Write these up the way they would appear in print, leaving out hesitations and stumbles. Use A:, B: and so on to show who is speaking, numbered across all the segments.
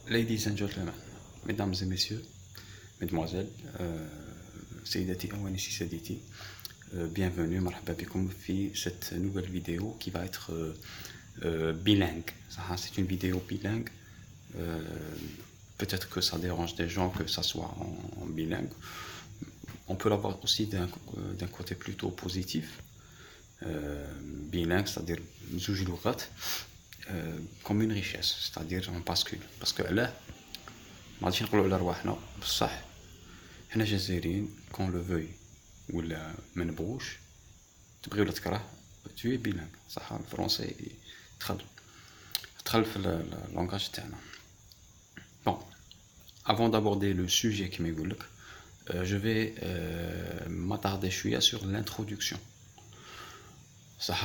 A: Ladies and gentlemen, mesdames et messieurs, mesdemoiselles, سيداتي أوانسي سادتي, bienvenue, مرحبا بكم في cette nouvelle vidéo qui va être bilingue. C'est une vidéo bilingue. Peut-être que ça dérange des gens que ça soit en bilingue. On peut l'avoir aussi d'un côté plutôt positif. Bilingue, c'est-à-dire زوج لغات, comme une richesse, c'est-à-dire on bascule. Parce que là, ما غاديش نقولوا على رواحنا بصح حنا جزائريين كون لو فوي ولا ما نبغوش, تبغي ولا تكره, tu es bilingue. صح, الفرنسي دخل في اللونغاج تاعنا. Bon, avant d'aborder le sujet qui m'égoule, je vais m'attarder sur l'introduction. Ça,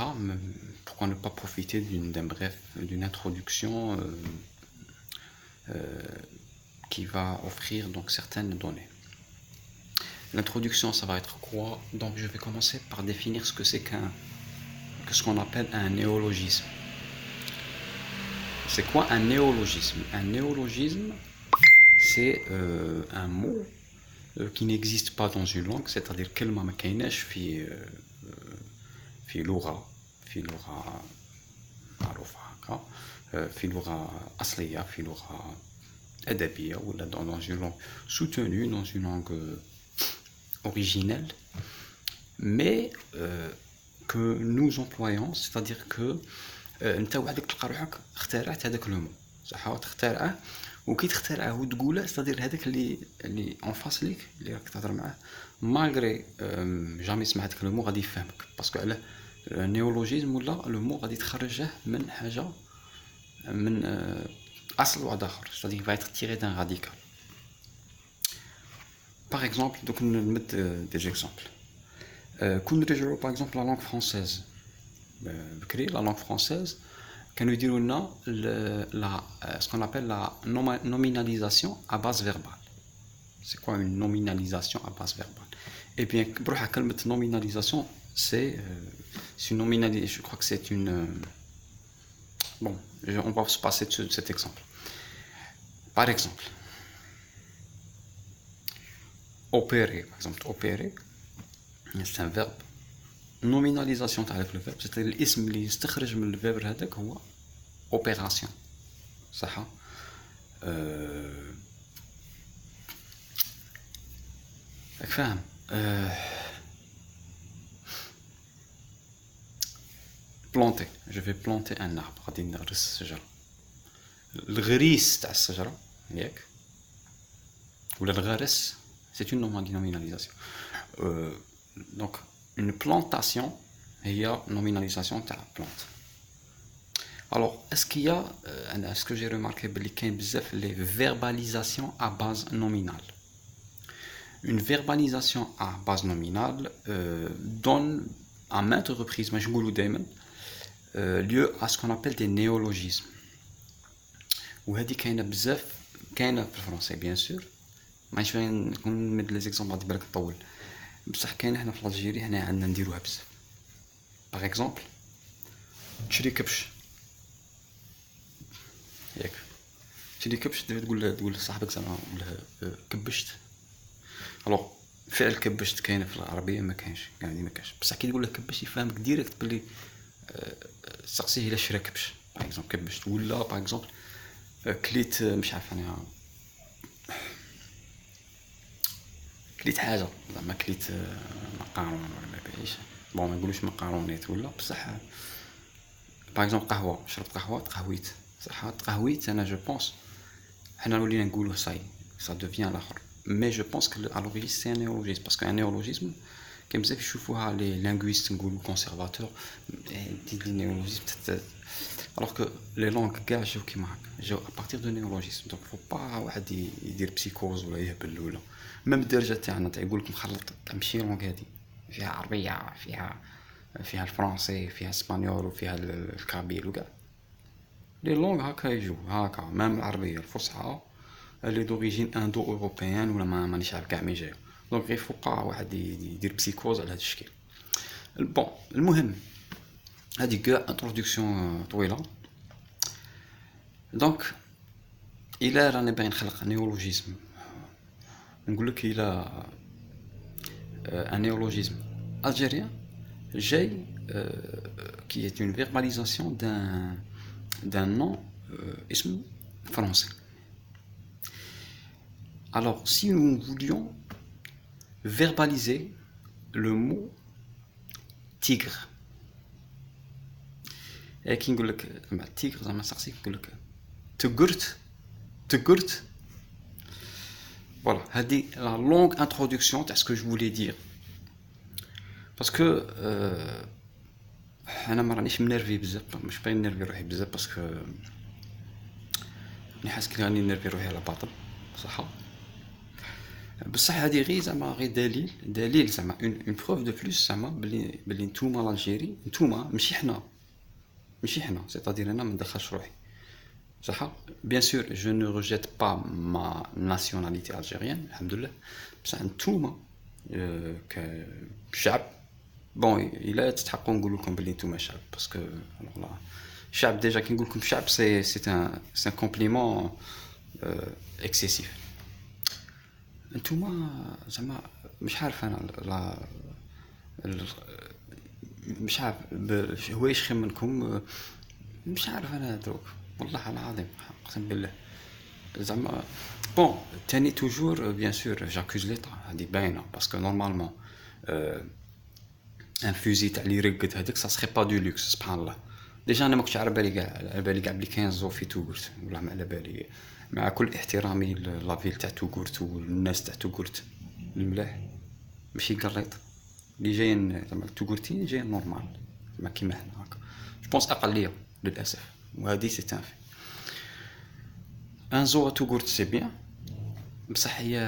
A: pourquoi ne pas profiter d'une introduction qui va offrir donc certaines données. L'introduction, ça va être quoi? Donc je vais commencer par définir ce que c'est ce qu'on appelle un néologisme. C'est quoi un néologisme? Un néologisme, c'est un mot qui n'existe pas dans une langue, c'est-à-dire كلمة ما كايناش في لغة معروفة هكا, في لغة أصلية, في لغة أدبية ولا dans une langue soutenue, dans une langue originelle, mais que nous employons, c'est-à-dire que انت وحدك تلقى روحك اخترعت هذاك لو مو, صح, تخترعه وكي تخترعه وتقوله, c'est-à-dire هذاك اللي اون فاس ليك اللي راك تهضر معاه مالغري جامي سمع هذاك لو مو غادي يفهمك, باسكو علاه النيولوجيزم ولا لو مو غادي تخرجه من حاجه من اصل واحد اخر, c'est-à-dire va être tiré d'un radical. Par exemple, donc on va mettre des exemples. Par exemple, la langue française. La langue française, quand nous disons ce qu'on appelle la nominalisation à base verbale. C'est quoi une nominalisation à base verbale? Eh bien, pour la nominalisation, c'est une nominalisation. Je crois que c'est une. Bon, on va se passer de cet exemple. Par exemple, opérer. Par exemple, opérer, c'est un verbe. Nominalisation تعرف الفيرب, c'est-à-dire الاسم اللي يستخرج من الفيرب هذاك هو اوبيراسيون, صح. راك فاهم. planter, je vais planter un arbre, غادي نغرس الشجره. الغريس تاع الشجره ياك ولا الغرس, c'est une nominalisation. Donc une plantation, il y a nominalisation de la plante. Alors, est-ce qu'il y a, est-ce que j'ai remarqué qu'il y a les verbalisations à base nominale? Une verbalisation à base nominale donne à maintes reprises, lieu à ce qu'on appelle des néologismes. Ou هذه كاينه بزاف, كاينه في الفرنسي bien sûr, ماشي نمد لي زيكزامبل غادي بالك طول, بصح كاين هنا في الجيري هنا عندنا نديروها بزاف. باغ اكزومبل, تشري كبش ياك, تشري كبش تقول لصاحبك زعما كبشت. الوغ فعل كبشت كاين في العربيه ما كاينش, يعني ما كاينش, بصح كي تقول له كبش يفهمك ديريكت بلي تسقسيه الا شرا كبش. باغ اكزومبل كبشت, ولا باغ اكزومبل كليت مش عارف انا كليت حاجه, زعما كليت مقارون ولا ما بعيش, بون ما نقولوش مقارونيت ولا, بصح باغ اكزومبل قهوه, شربت قهوه تقهويت, صح, تقهويت. انا جو بونس حنا ولينا نقولوه سا دوفيان الاخر, مي جو بونس كو على لوريجين سي ان نيولوجيزم, باسكو ان نيولوجيزم كاين بزاف يشوفوها لي لينغويست نقولوا كونسيرفاتور دي نيولوجيزم, alors que les langues كاع جاو كيما هكا, جاو à partir de néologisme. donc faut pas واحد يدير بسيكوز ولا يهبل ولا ميم الدرجه تاعنا تاع يقول لك مخلط تمشي لونغ هذه فيها عربيه, فيها الفرنسي, فيها اسبانيول, وفيها الكابيل وكاع لي لونغ هكا يجوا هكا. ميم العربيه الفصحى اللي دوريجين اندو اوروبيان ولا مانيش عارف كاع مي جاي, دونك غير فوق واحد يدير بسيكوز على هذا الشكل. بون المهم هذه كاع انتروداكسيون طويله. دونك الا راني باغي نخلق نيولوجيزم نقول لك الا ان نيولوجيزم algérien جاي qui est une verbalisation d'un nom اسمه français. Alors si nous voulions verbaliser le mot tigre, et qui نقول لك زعما tigre زعما سقسيك نقول لك تقرت. Voilà, هذه la longue introduction à ce que je voulais dire. Parce que انا ما رانيش منرفي بزاف، مش باين نرفي روحي بزاف باسكو راني حاسس كي راني نرفي روحي على باطل صح. بصح هذه غير زعما غير دليل زعما اون بروف دو بلوس زعما بلي نتوما الجيري نتوما ماشي حنا سيتادير انا ما ندخلش روحي صح. بيان سور جو نو ريجيت با ما ناسيوناليتي الجيريان الحمد لله، بصح نتوما كشعب بون الا تتحقوا نقول لكم بلي نتوما شعب باسكو الشعب ديجا كي نقول لكم شعب سي ان كومبليمون اكسيسيف. نتوما زعما مش عارف انا مش عارف هوايش خير منكم، مش عارف انا دروك والله العظيم اقسم بالله زعما بون تاني توجور بيان سور جاكوز ليطا هذه باينه باسكو نورمالمون ان فوزي تاع لي رقد هذاك سا سخي با دو لوكس سبحان الله. ديجا انا ما كنتش على بالي كاع بلي 15 في توغورت والله ما على بالي، مع كل احترامي لافيل تاع توغورت والناس تاع توغورت الملاح ماشي قريط اللي جايين زعما توغورتين جايين نورمال ما كيما حنا هكا جو بونس اقليه للاسف، وهذه سي تان في ان زو توغورت سي بيان بصح هي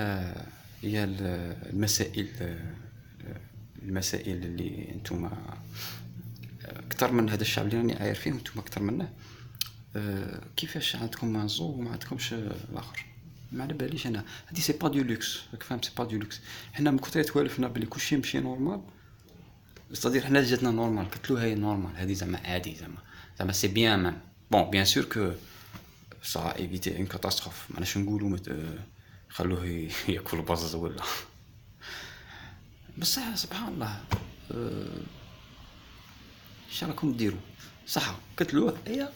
A: المسائل اللي نتوما اكثر من هذا الشعب اللي راني عاير فيه نتوما اكثر منه، كيفاش عندكم ان زو وما عندكمش الاخر ما على باليش انا. هذه سي با دو لوكس راك فاهم، سي با دو لوكس. حنا من كثر توالفنا بلي كلشي يمشي نورمال استادير حنا جاتنا نورمال قلتلو هاي نورمال هذه زعما عادي زعما سي بيان مان بون بيان سور كو سا ايفيتي اون كاتاستروف ماناش نقولوا خلوه ياكل بزز ولا بصح سبحان الله اش راكم ديروا صح قلتلوه ايا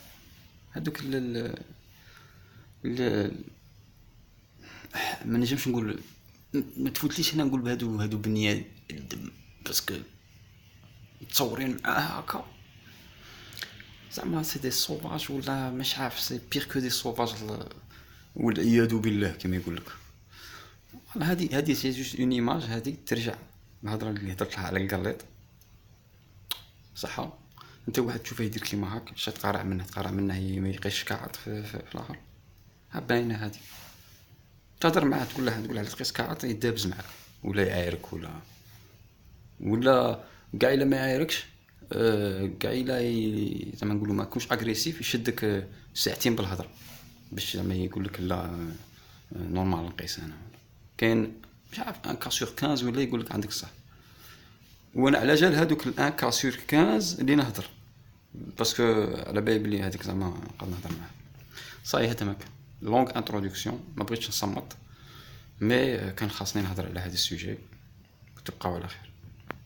A: هذوك ما نجمش نقول ما تفوتليش هنا نقول بهادو بنيه الدم باسكو متصورين معاها هكا زعما سي دي سوفاج ولا مش عارف سي بير كو دي سوفاج والعياذ بالله كما يقول لك. هذه سي جوست اون ايماج هذه ترجع الهضره اللي هضرت على القليط صح. انت واحد تشوفه يدير كيما هاك شات تقارع منها هي ما يقيش كاعط في الاخر ها باينه هذه تهضر معاه تقول له تقيس كاعط يدابز معاك ولا يعايرك ولا كاع الا ما يعايركش كاع الا زعما نقولوا ما كونش اغريسيف يشدك ساعتين بالهضره باش زعما يقول لك لا نورمال نقيس انا كاين مش عارف ان كا سور 15 ولا يقول لك عندك صح. وانا على جال هذوك الان كا سور 15 اللي نهضر باسكو على بالي بلي هذيك زعما نقدر نهضر معاه صاي. هذا ماك لونغ انتروداكسيون ما بغيتش نصمت مي كان خاصني نهضر على هذا السوجي. تبقاو على خير.